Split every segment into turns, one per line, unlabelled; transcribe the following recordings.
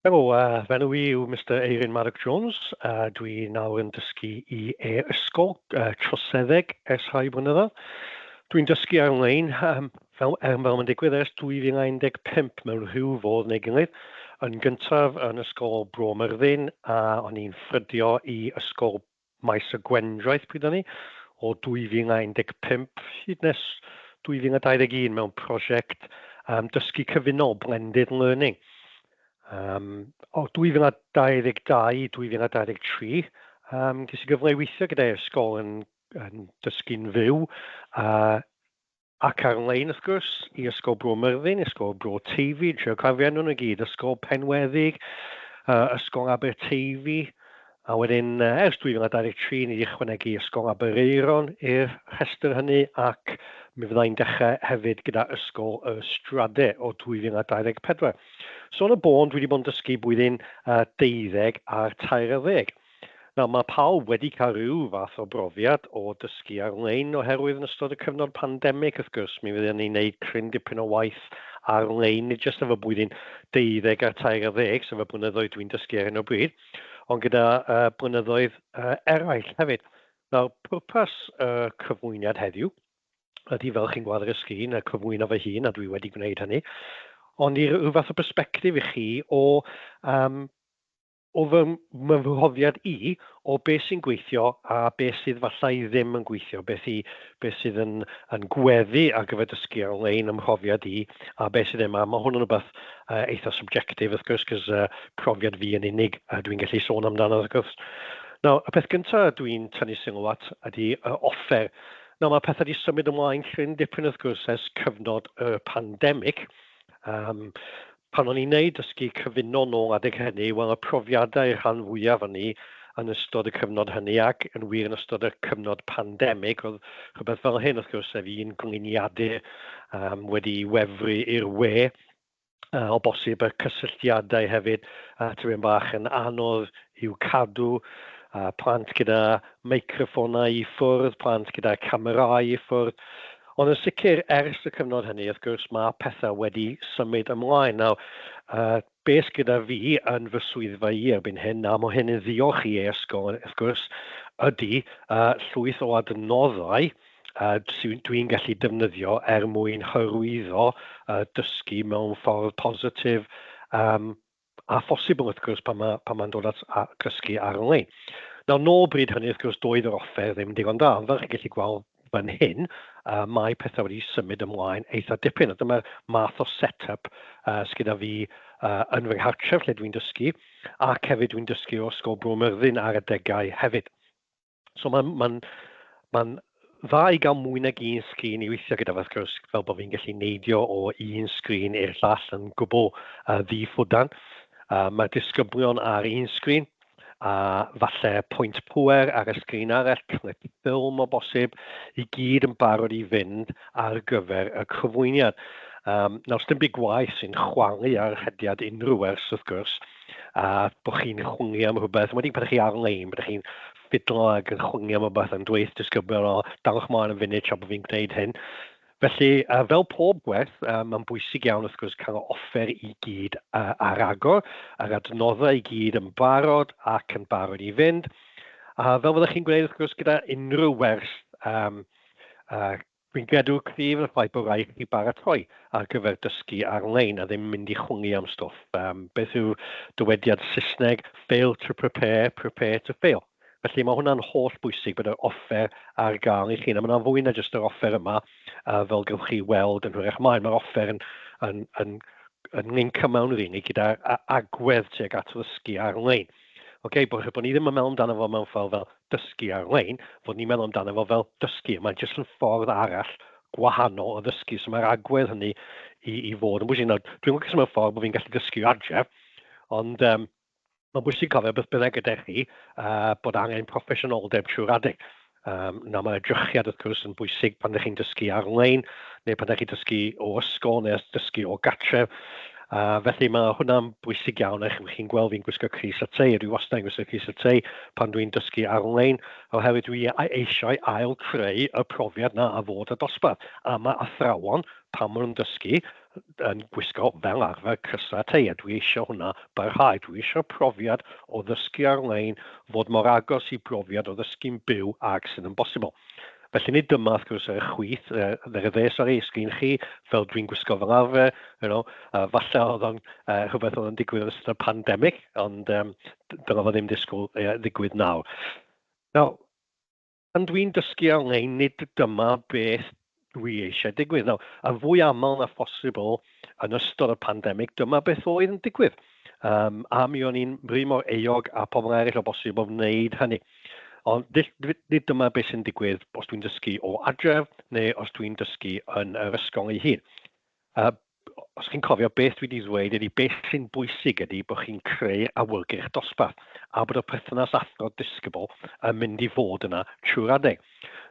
Helo, fe nhw I yw Mr Euryn Madoc-Jones. Dwi nawr yn dysgu I e-ysgol troseddeg ers rhai blynyddoedd. Dwi'n dysgu ar-lein fel mae'n digwydd ers 2015 mewn rhyw fodd neu gilydd. Yn gyntaf yn ysgol Bro Myrddin, a o'n i'n ffrydio I ysgol Maes y Gwendraeth pryd hynny o 2015 hyd nes 2021 mewn prosiect dysgu cyfunol, blended learning. O 2022, 2023, ges I gyfle I weithio gyda ysgol yn dysgu'n fyw ac ar-lein wrth gwrs I ysgol Bro Myrddin, ysgol Bro Teifi, trio cofio nhw'n I gyd, ysgol Penweddig, ysgol Aberteifi, a wedyn ers 2023 ni wedi ychwanegu ysgol Aberaeron i'r rhestr hynny ac mi fyddai'n dechrau hefyd gyda ysgol y Strade o 2024. So yn y bôn, dwi wedi bod yn dysgu blwyddyn 12 a'r 13. Nawr, mae pawb wedi cael rhyw fath o brofiad o dysgu ar-lein oherwydd yn ystod y cyfnod pandemig, wrth gwrs. Mi fydden ni'n gwneud cryn dipyn o waith ar-lein, nid jyst efo blwyddyn 12 a'r 13, sef y blynyddoedd dwi'n dysgu ar hyn o bryd, ond gyda blynyddoedd eraill hefyd. Nawr, pwrpas cyflwyniad heddiw ydy fel chi'n gweld ar y sgrin, cyflwyno fy hun, a dwi wedi gwneud hynny, ond I ryw fath o perspektif I chi o fy mhrofiad I o beth sy'n gweithio a beth sydd falle ddim yn gweithio, beth sydd yn gweddu ar gyfer dysgu ar-lein ym mhrofiad I a beth sydd ddim. Mae hwn yn rhywbeth eitha subjectif, wrth gwrs, cos profiad fi yn unig dwi'n gallu sôn amdano, wrth gwrs. Nawr, y peth gyntaf dwi'n tynnu sylw at ydy offer. Nawr, mae pethau wedi symud ymlaen cryn dipyn, wrth gwrs, ers cyfnod y pandemig. Pan o'n i'n neud dysgu cyfunol nôl adeg hynny, wel y profiadau rhan fwyaf o'n I yn ystod y cyfnod hynny ac yn wir yn ystod y cyfnod pandemig, oedd rhywbeth fel hyn, wrth gwrs, sef un gliniadur wedi wefru i'r we, o bosib y cysylltiadau hefyd, trwy'n bach yn anodd i'w cadw, plant gyda meicrofonau I ffwrdd, plant gyda camerâu I ffwrdd. Ond yn sicr, ers y cyfnod hynny, wrth gwrs, mae pethau wedi symud ymlaen. Nawr, beth gyda fi yn fy swyddfa I erbyn hyn, a mae hyn yn ddiolch I e-ysgol, wrth gwrs, ydy llwyth o adnoddau dwi'n gallu defnyddio mwyn hyrwyddo dysgu mewn ffordd positif a phosibl, wrth gwrs, pan mae'n dod at dysgu ar-lein. Nawr, nôl bryd hynny, wrth gwrs, doedd yr offer ddim digon da, ond fel chi'n gallu gweld fan hyn, mae pethau wedi symud ymlaen eitha dipyn. Dyma'r math o set-up sydd fi yn fy nghartref lle dwi'n dysgu, ac hefyd dwi'n dysgu o ysgol Bro Myrddin ar y degau hefyd. So mae'n dda I gael mwy nag un sgrin I weithio gyda, wrth gwrs, fel bod fi'n gallu neidio o un sgrin i'r llall yn gwbl ddiffwdan. Mae'r disgyblion ar un sgrin, a falle pwynt pŵer ar y sgrin arall, clip ffilm o bosib, I gyd yn barod I fynd ar gyfer y cyflwyniad. Nawr, dim byd gwaith sy'n chwalu ar hediad unrhyw ers, wrth gwrs, a bod chi'n chwilio am rhywbeth. Wedyn byddwch chi ar-lein, byddwch chi'n ffidlo ac yn chwilio am rhywbeth yn dweud disgyblion o dangwch mlaen yn funud tra bod fi'n gwneud hyn. Felly, fel pob gwerth, mae'n bwysig iawn wrth gwrs cael offer I gyd ar agor, ar adnoddau I gyd yn barod ac yn barod I fynd. A fel fyddwch chi'n gwneud wrth gwrs gyda unrhyw werth, dwi'n gadw cryf yn y ffaith bod rhaid I baratoi ar gyfer dysgu ar-lein a ddim mynd I chwilio am stwff. Beth yw dywediad Saesneg, fail to prepare, prepare to fail. Felly mae hwnna'n holl bwysig bod yr offer ar gael I chi. Mae'n fwy na jyst yr offer yma, fel gewch chi weld yn hwyrach maen. Mae'r offer yn lincio mewn rhywun gyda'r agwedd tuag at ddysgu ar-lein. Bod ni ddim yn meddwl amdano fo mewn ffordd fel dysgu ar-lein, bod ni'n meddwl amdano fo fel dysgu. Mae'n jyst yn ffordd arall gwahanol o ddysgu. So mae'r agwedd hynny I fod yn bwysig. Dwi'n gwybod mewn ffordd bod fi'n gallu dysgu adref, ond mae'n bwysig cofio beth byddai gyda chi bod angen proffesiynoldeb trwy'r adeg. Nawr mae edrychiad wrth gwrs yn bwysig pan ydych chi'n dysgu ar-lein, neu pan ydych chi'n dysgu o ysgol neu dysgu o gartref. Felly mae hwnna'n bwysig iawn eich chi'n gweld fi'n gwisgo crys a tei, dwi wastad yn gwisgo crys a tei pan dwi'n dysgu ar-lein, oherwydd dwi eisiau ail creu y profiad na a fod y dosbarth. A mae athrawon pan maen nhw'n dysgu yn gwisgo fel arfer crysau tei, a dwi eisiau hwnna barhau. Dwi eisiau profiad o ddysgu ar-lein fod mor agos i profiad o ddysgu'n byw ag sydd yn bosibl. Felly nid dyma, wrth gwrs, y chwith, ddes ar ei sgrin chi, fel dwi'n gwisgo fel arfer, falle oedd o'n rhywbeth oedd yn digwydd yn ystod y pandemig, ond dyna fo ddim disgwyl ddigwydd nawr. Nawr, pan dwi'n dysgu ar-lein, nid dyma beth dwi eisiau digwydd. Nawr, a fwy aml na phosibl yn ystod y pandemig, dyma beth oedd yn digwydd. A mi o'n i'n rhy mor eog a pobl eraill o bosib o wneud hynny. Ond nid dyma beth sy'n digwydd os dwi'n dysgu o adref neu os dwi'n dysgu yn yr ysgol ei hun. Os chi'n cofio beth dwi wedi ddweud ydy beth sy'n bwysig ydy bod chi'n creu awyrgych dosbarth a bod y perthynas athro disgybl yn mynd i fod yna trwy'r adeg.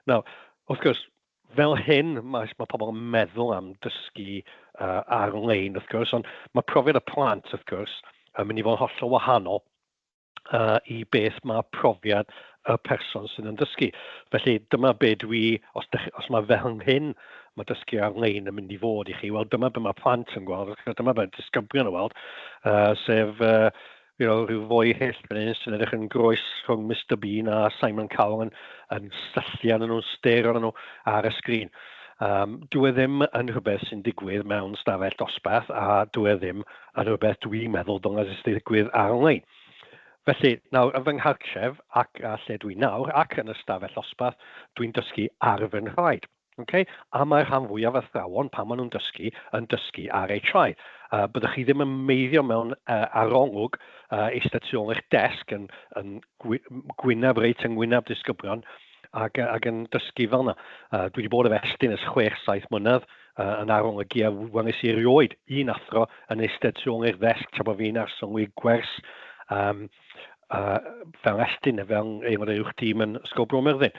Nawr, wrth gwrs, fel hyn mae pobl yn meddwl am dysgu ar-lein, wrth gwrs, ond mae profiad y plant, wrth gwrs, yn mynd i fod yn hollol wahanol i beth mae profiad y person sydd yn dysgu. Felly dyma be os mae fel hyn mae dysgu ar-lein yn mynd i fod i chi, wel dyma be mae plant yn gweld, dyma be disgyblion yn weld, sef rhyw foi hyll sy'n edrych yn groes rhwng Mr Bean a Simon Cowell yn syllu arnyn nhw'n stero arnyn nhw ar y sgrin. Dwi ddim yn rhywbeth sy'n digwydd mewn stafell dosbarth a dwi ddim yn rhywbeth dwi'n meddwl dylai digwydd ar-lein. Felly, nawr, yn fy nghartref ac lle dwi'n nawr ac yn y stafell dosbarth, dwi'n dysgu ar fy nhraed. Okay? A mae'r rhan fwyaf athrawon pan maen nhw'n dysgu yn dysgu ar eu traed. Byddwch chi ddim yn meiddio mewn arolwg eistedd tu ôl eich desg yn gwyneb reit yng ngwyneb disgyblion ac yn dysgu fel yna. Dwi wedi bod efestyn ys 6-7 mlynedd yn arolygu a wangys i erioed un athro yn eistedd tu ôl eich ddesg tra bod fi'n arsylwi gwers fel estyn fel aelod uwch tîm yn ysgol Bro Myrddin.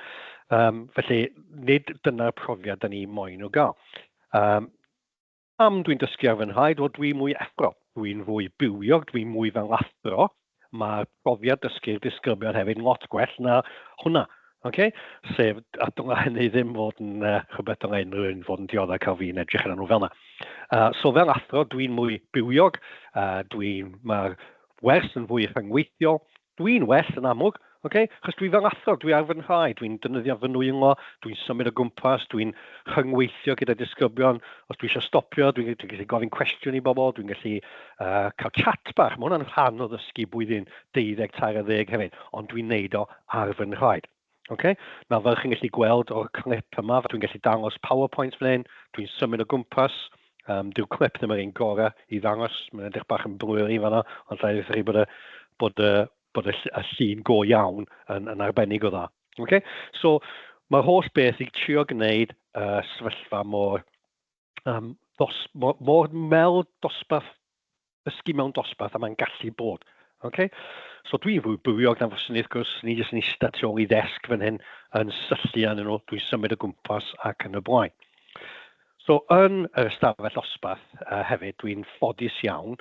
Felly, nid dyna'r profiad da ni moyn o gael. Am dwi'n dysgu ar fy nhraed, wel dwi'n mwy athro. Dwi'n fwy bywiog, dwi'n mwy fel athro. Mae'r profiad dysgu'r disgyblion hefyd lot gwell na hwnna. Okay? Sef, a dyna hynny ddim fod yn rhywbeth dyna unrhyw fod yn dioddau cael fi'n edrych yn nhw fel yna. So fel athro, dwi'n mwy bywiog, mae'r wers yn fwy rhyngweithiol, dwi'n well yn amlwg, okay? Chos dwi fel athro, dwi ar fy nhraed, dwi'n defnyddio fy nwylo, dwi'n symud o gwmpas, dwi'n rhyngweithio gyda disgyblion, os dwi eisiau stopio, dwi'n gallu gofyn cwestiwn i bobl, dwi'n gallu cael chat bach, mae hwnna'n rhan o ddysgu blwyddyn 12-13 hefyd, ond dwi'n neud o ar fy nhraed. Okay? Nawr fel chi'n gallu gweld o'r clip yma, dwi'n gallu dangos PowerPoint fan hyn, dwi'n symud o gwmpas, dyw clip ddim yr un gorau i ddangos, mae'n edrych bach yn blurry fan'na, ond lle ddech chi bod y llun go iawn yn arbennig o dda. Okay? So, mae'r holl beth i trio gwneud sefyllfa mor mel dosbarth, dysgu mewn dosbarth a mae'n gallu bod. Okay? So dwi'n fwy bywiog na fyswn i, wrth gwrs, ni jyst yn eistedd tu ôl i ddesg fan hyn yn syllu arnyn nhw, dwi'n symud o gwmpas ac yn y blaen. So, yn y stafell dosbarth hefyd, dwi'n ffodus iawn,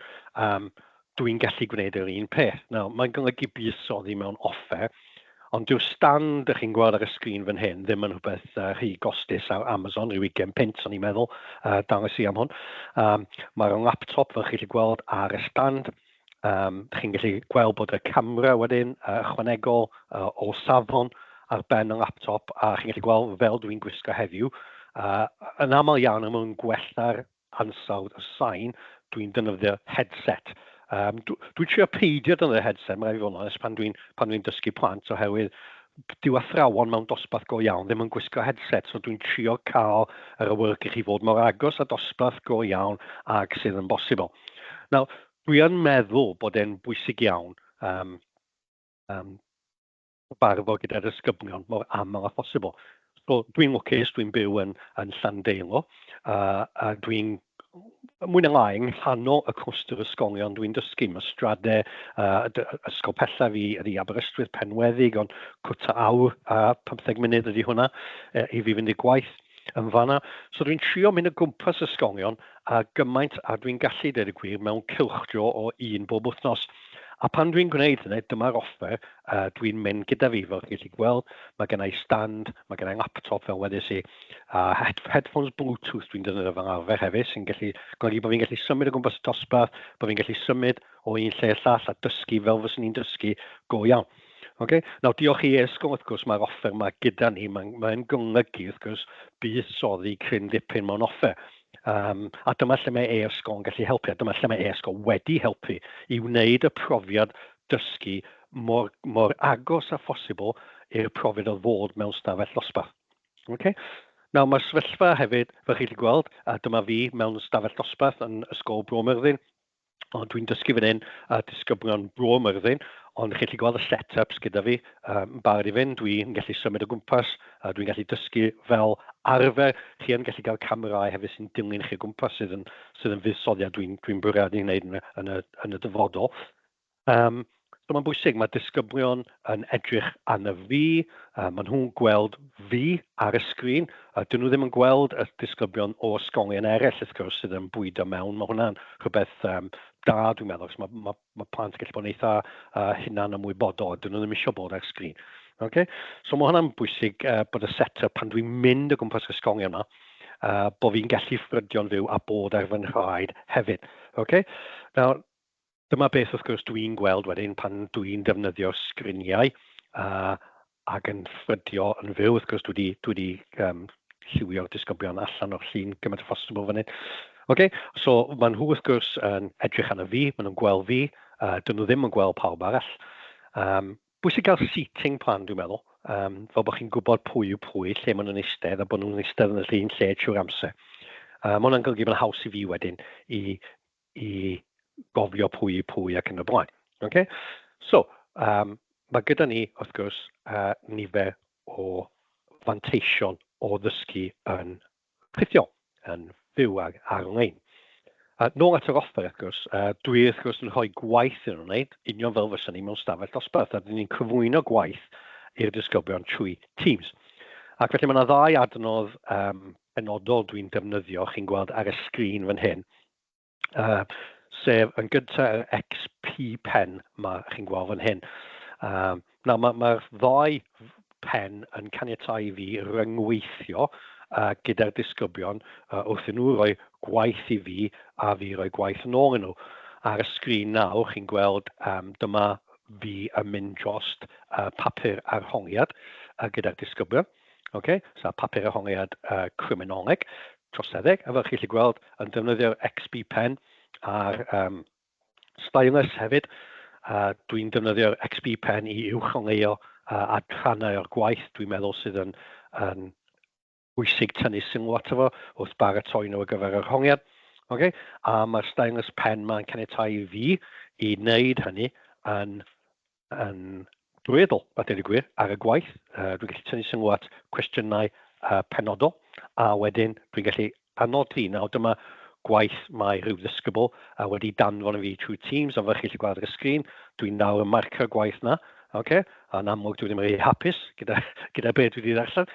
dwi'n gallu gwneud yr un peth. Nawr, mae'n golygu buddsoddi mewn offer, ond dyw'r stand ych chi'n gweld ar y sgrin fan hyn ddim yn rhywbeth rhy gostus ar Amazon, rhyw 20 pence o'n i'n meddwl, dangos i am hwn. Mae'r laptop fel chi'n gweld ar y stand. Chi'n gallu gweld bod y camera wedyn ychwanegol o safon ar ben y laptop, a chi'n gallu gweld fel dwi'n gwisgo heddiw. Yn aml iawn am yn gwella'r ansawdd y sain, dwi'n defnyddio headset. Dwi'n trio peidio defnyddio headset, mae'n rhaid i fod yn onest, pan dwi'n dysgu plant, oherwydd dyw athrawon mewn dosbarth go iawn ddim yn gwisgo headset, so dwi'n trio cael yr awyrgych i fod mor agos a dosbarth go iawn ag sydd yn bosibl. Nawr, dwi yn meddwl bod e'n bwysig iawn barfod gyda'r disgyblion mor aml a phosibl. So, dwi'n lwcus, dwi'n byw yn Llandeilo, a dwi'n mwy na lai yng nghanol y clwstwr ysgolion dwi'n dysgu. Mae stradau ysgol pella fi ydy Aberystwyth, Penweddig, ond cwta awr a 15 munud ydy hwnna i fi fynd i gwaith yn fanna. So dwi'n trio mynd o gwmpas ysgolion a gymaint a dwi'n gallu deud y gwir mewn cylchdro o un bob wythnos. A pan dwi'n gwneud hynny, dyma'r offer dwi'n mynd gyda fi fel chi'n gweld. Mae gen i stand, mae gen i laptop fel wedys i, headphones Bluetooth dwi'n defnyddio fel arfer hefyd, sy'n gallu golygu bod fi'n gallu symud o gwmpas y dosbarth, bod fi'n gallu symud o un lle llall a dysgu fel fyswn ni'n dysgu go iawn. Okay? Nawr, diolch i e-sgol, wrth gwrs, mae'r offer yma gyda ni. Mae'n golygu, wrth gwrs, buddsoddi cryn dipyn mewn offer. A dyma lle mae e-sgol yn gallu helpu, a dyma lle mae e-sgol wedi helpu i wneud y profiad dysgu mor agos a phosibl i'r profiad o fod mewn stafell dosbarth. Okay? Nawr, mae'r sefyllfa hefyd, fel chi'n gweld, dyma fi mewn stafell dosbarth yn ysgol Bro Myrddin. Ond dwi'n dysgu fan hyn disgyblion Bro Myrddin, ond chi'n gweld y set-ups gyda fi yn barod i fynd. Dwi'n gallu symud o gwmpas, dwi'n gallu dysgu fel arfer. Chi yn gallu cael camerâu hefyd sy'n dilyn chi o gwmpas sydd yn fuddsoddiad dwi'n bwriadu i wneud yn y dyfodol. So mae'n bwysig, mae disgyblion yn edrych arno fi, maen nhw'n gweld fi ar y sgrin. Dyn nhw ddim yn gweld y disgyblion o ysgolion eraill, wrth gwrs, sydd yn bwydo mewn. Mae hwnna'n rhywbeth da, dwi'n meddwl, mae plant yn gallu bod yn eitha hunan ymwybodol, dyn nhw ddim eisiau bod ar sgrin. Okay? So mae hwnna'n bwysig bod y set-up pan dwi'n mynd o gwmpas y ysgolion yma, bod fi'n gallu ffrydio'n fyw a bod ar fy nhraed hefyd. Okay? Now, dyma beth wrth gwrs dwi'n gweld wedyn pan dwi'n defnyddio sgriniau ac yn ffrydio yn fyw. Wrth gwrs dwi wedi lliwio'r disgyblion allan o'r llun gymaint o phosibl fan hyn. Okay? So maen nhw wrth gwrs yn edrych arno fi, maen nhw'n gweld fi, dyn nhw ddim yn gweld pawb arall. Bwysig gael seating plan dwi'n meddwl, fel bod chi'n gwybod pwy yw pwy, lle maen nhw'n eistedd a bod nhw'n eistedd yn y llun lle trwy'r amser. Mae hwnna'n golygu bod yn haws i fi wedyn i gofio pwy ac yn y blaen. Okay? So, mae gyda ni, wrth gwrs, nifer o fanteision o ddysgu yn ffithiol, yn fyw ar-lein. Nôl at yr offer, wrth gwrs, dwi wrth gwrs yn rhoi gwaith yn wneud, union fel fyswn ni mewn stafell dosbarth, a dyn ni'n cyflwyno gwaith i'r disgyblion trwy Teams. Ac felly mae yna ddau adnodd benodol dwi'n defnyddio, chi'n gweld ar y sgrin fan hyn, sef yn gyntaf yr XP pen mae chi'n gweld fan hyn. Nawr mae'r ddau pen yn caniatáu fi ryngweithio gyda'r disgyblion wrth i nhw roi gwaith i fi a fi roi gwaith yn ôl i nhw. Ar y sgrin nawr chi'n gweld dyma fi yn mynd drost papur arholiad gyda'r disgyblion. Okay? So papur arholiad criminoleg, troseddeg, a fel chi'n gweld yn defnyddio'r XP pen a'r stylus hefyd. Dwi'n defnyddio'r XP pen i uwchleo a rhannau o'r gwaith dwi'n meddwl sydd yn bwysig tynnu sylw ato fo wrth baratoi nhw ar gyfer yr hongiad. Okay? A mae'r stylus pen mae'n caniatáu fi i wneud hynny yn drwyadl, a dweud y gwir, ar y gwaith. Dwi'n gallu tynnu sylw at cwestiynau penodol, a wedyn dwi'n gallu anodi. Nawr dyma gwaith mae rhyw ddisgybl wedi danfon i fi trwy Teams, a fel chi'n gweld ar y sgrin, dwi'n nawr yn marcio'r gwaith na. Okay? A'n amlwg dwi ddim yn rhy hapus gyda beth dwi wedi ddarllen.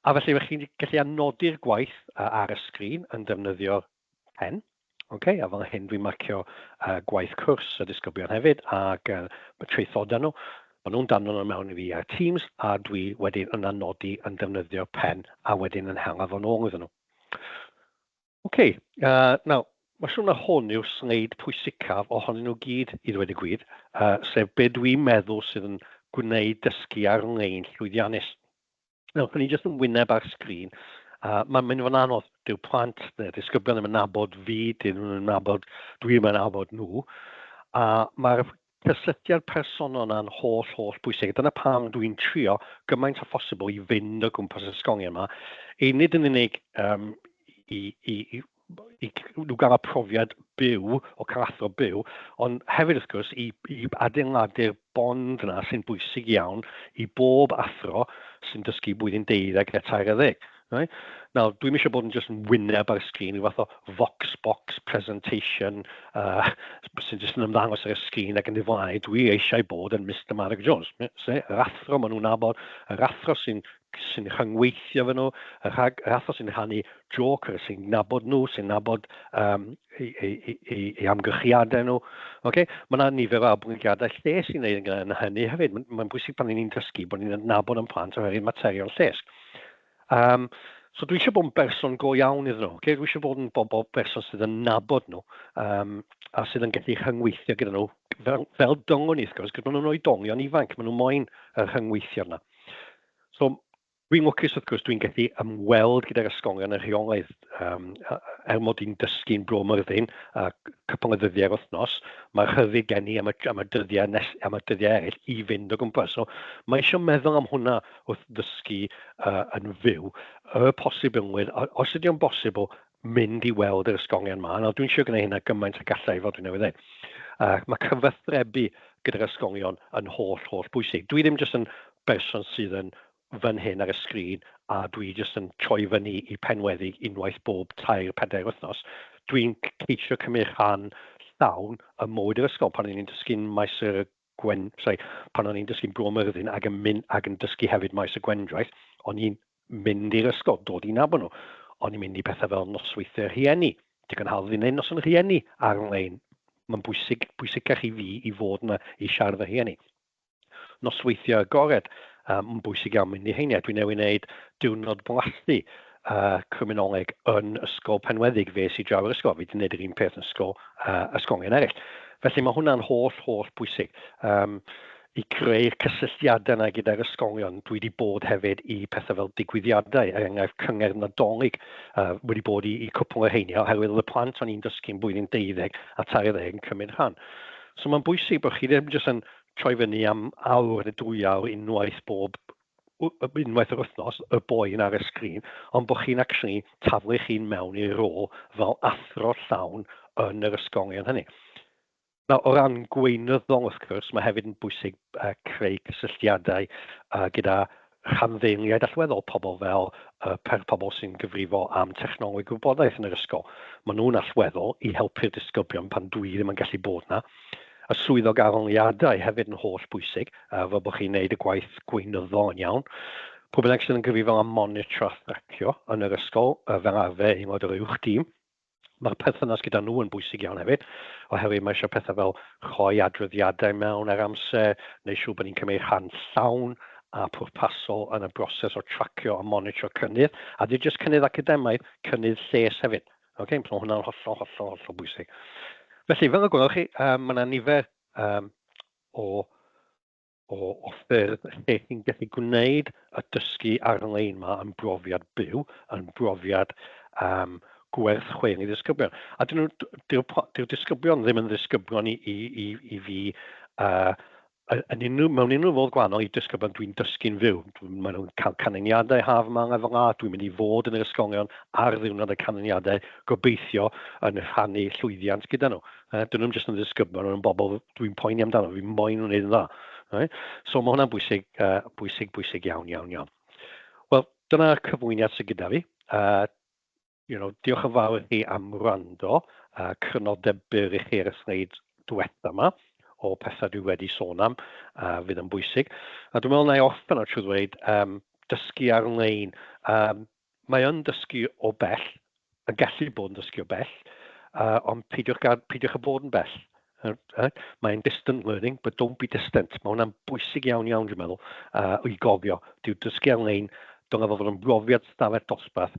A felly chi'n gallu anodi'r gwaith ar y sgrin yn defnyddio'r pen. Okay? A fel hyn dwi'n marcio gwaith cwrs y disgyblion hefyd ac traethodau nhw. Mae nhw'n danfon nhw mewn i fi ar Teams a dwi wedyn yn anodi yn defnyddio'r pen a wedyn yn hela fo'n ôl iddyn nhw. Okay, nawr, mae siŵr na hwn yw'r sleid pwysicaf ohonyn nhw gyd i ddweud y gwir, sef be dwi'n meddwl sydd yn gwneud dysgu ar-lein llwyddiannus. Nawr, pan ni jyst yn wyneb ar sgrin, mae'n mynd fo'n anodd. Dyw plant, disgyblion ddim yn nabod fi, dwi'n yn nabod nhw. Mae'r cysylltiad personol yna'n holl bwysig. Dyna pam dwi'n trio gymaint o phosibl i fynd o gwmpas ysgolion yma. Nid yn unig i gael y profiad byw o cael athro byw, ond hefyd wrth gwrs i adeiladu'r bond yna sy'n bwysig iawn i bob athro sy'n dysgu blwyddyn 12 neu 13. Right? Nawr, dwi'n eisiau bod yn just yn wyneb ar y sgrin, rhyw fath o vox box presentation sy'n just yn ymddangos ar y sgrin ac yn ddiflau. Dwi eisiau bod yn Mr Madoc-Jones. Yr athro maen nhw'n nabod, yr athro sy'n rhyngweithio fy nhw, yr athro sy'n rhannu joker, sy'n nabod nhw, sy'n nabod eu amgylchiadau nhw. Okay? Mae yna nifer o amgylchiadau lle sy'n neud yn hynny hefyd. Mae'n bwysig pan ni'n dysgu bod ni'n nabod yn plant oherwydd materion lles. So dwi eisiau bod yn berson go iawn iddyn nhw. Okay? Dwi eisiau bod yn berson sydd yn nabod nhw a sydd yn gallu rhyngweithio gyda nhw fel dyngon wrth gwrs, gyda nhw'n oedolion ifanc, maen nhw moyn y rhyngweithio yna. So dwi'n lwcus wrth gwrs dwi'n gallu ymweld gyda'r ysgolion y rheolaidd mod i'n dysgu'n Bro Myrddin cwpl o ddyddiau wythnos. Mae'r rhyddid gen i am y dyddiau eraill i fynd o gwmpas. So mae eisiau meddwl am hwnna wrth ddysgu yn fyw. Y posibilwydd, os ydy o'n bosibl, mynd i weld yr ysgolion yma. Dwi'n eisiau gwneud hynna gymaint y gallai fel dwi'n newydd dweud. Mae cyfathrebu gyda'r ysgolion yn holl bwysig. Dwi ddim jyst yn berson sydd yn fan hyn ar y sgrin a dwi jyst yn troi fyny i penweddig unwaith bob 3-4 wythnos. Dwi'n ceisio cymryd rhan llawn y mywyd yr ysgol pan o'n i'n dysgu'n pan o'n i'n dysgu'n Bro Myrddin ac yn dysgu hefyd maes y Gwendraeth, o'n i'n mynd i'r ysgol, dod i nabod nhw. O'n i'n mynd i pethau fel nosweithio rhieni. Digon hawdd i wneud nos yn rhieni ar-lein. Mae'n bwysig i fi i fod yna i siarad y rhieni. Nosweithio agored. Yn bwysig iawn mynd i heiniau. Dwi'n newydd wneud diwrnod blathu criminoleg yn ysgol penweddig fe sy'n draw yr ysgol. Fi wedi gwneud yr un peth yn ysgolion eraill. Felly mae hwnna'n holl bwysig. I creu'r cysylltiadau yna gyda'r ysgolion, dwi wedi bod hefyd i pethau fel digwyddiadau, enghraifft cyngerdd Nadolig wedi bod i cwpl o heiniau, oherwydd oedd y plant o'n i'n dysgu'n blwyddyn 12 a 13 yn cymryd rhan. So mae'n bwysig bod chi ddim jyst yn troi fyny am awr neu 2 awr unwaith yr wythnos, y boen ar y sgrin, ond bod chi'n actually taflu chi'n mewn i'r rôl fel athro llawn yn yr ysgolion hynny. Nawr, o ran gweinyddol wrth gwrs, mae hefyd yn bwysig creu cysylltiadau gyda rhanddeiliaid allweddol pobl fel pobl sy'n gyfrifo am technoleg gwybodaeth yn yr ysgol. Maen nhw'n allweddol i helpu'r disgyblion pan dwi ddim yn gallu bod yna. Y swyddog arholiadau hefyd yn holl bwysig, fel bod chi'n gwneud y gwaith gweinyddol yn iawn. Pwy bynnag sydd yn gyfrifo am monitro thracio yn yr ysgol, fel arfer aelod o'r uwch-dîm. Mae'r perthynas gyda nhw yn bwysig iawn hefyd, oherwydd mae eisiau pethau fel rhoi adroddiadau mewn ar amser, neu siŵr bod ni'n cymryd rhan llawn a pwrpasol yn y broses o tracio a monitro cynnydd, a ddim jyst cynnydd academaidd, cynnydd lles hefyd. Okay? So hwnna'n hollol bwysig. Felly, fel y gwelwch chi, mae yna nifer o ffyrdd lle chi'n gallu gwneud y dysgu ar-lein yma yn brofiad byw, yn brofiad gwerth chweil i ddisgyblion. A dyw'r disgyblion ddim yn ddisgyblion i fi mewn unrhyw fodd gwahanol i disgyblion dwi'n dysgu'n fyw. Maen nhw'n cael canlyniadau haf yma fel la, dwi'n mynd i fod yn yr ysgolion ar ddiwrnod y canlyniadau gobeithio yn rhannu llwyddiant gyda nhw. Dyn nhw'n jyst yn ddisgyblion, yn bobl dwi'n poeni amdano, fi'n moyn nhw'n neud yn dda. Right? So mae hwnna'n bwysig iawn. Wel, dyna'r cyflwyniad sydd gyda fi. Diolch yn fawr i chi am wrando, crynodeb byr i chi ar y sleid diwetha yma o pethau dwi wedi sôn am, fydd yn bwysig. A dwi'n meddwl na i orffen trwy ddweud, dysgu ar-lein. Mae yn dysgu o bell, yn gallu bod yn dysgu o bell, ond peidiwch a bod yn bell. Mae'n distant learning, but don't be distant. Mae hwnna'n bwysig iawn, dwi'n meddwl, i gofio. Dyw dysgu ar-lein, dylai fod yn brofiad stafell dosbarth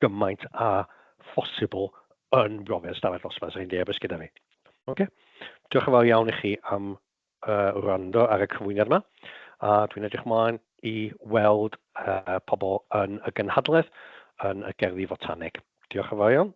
gymaint a phosibl yn brofiad stafell dosbarth sy'n debys gyda fi. Okay? Diolch yn fawr iawn i chi am wrando ar y cyflwyniad yma. Dwi'n edrych ymlaen i weld pobl yn y Cynhadledd yn y Gerddi Fotaneg. Diolch yn fawr iawn.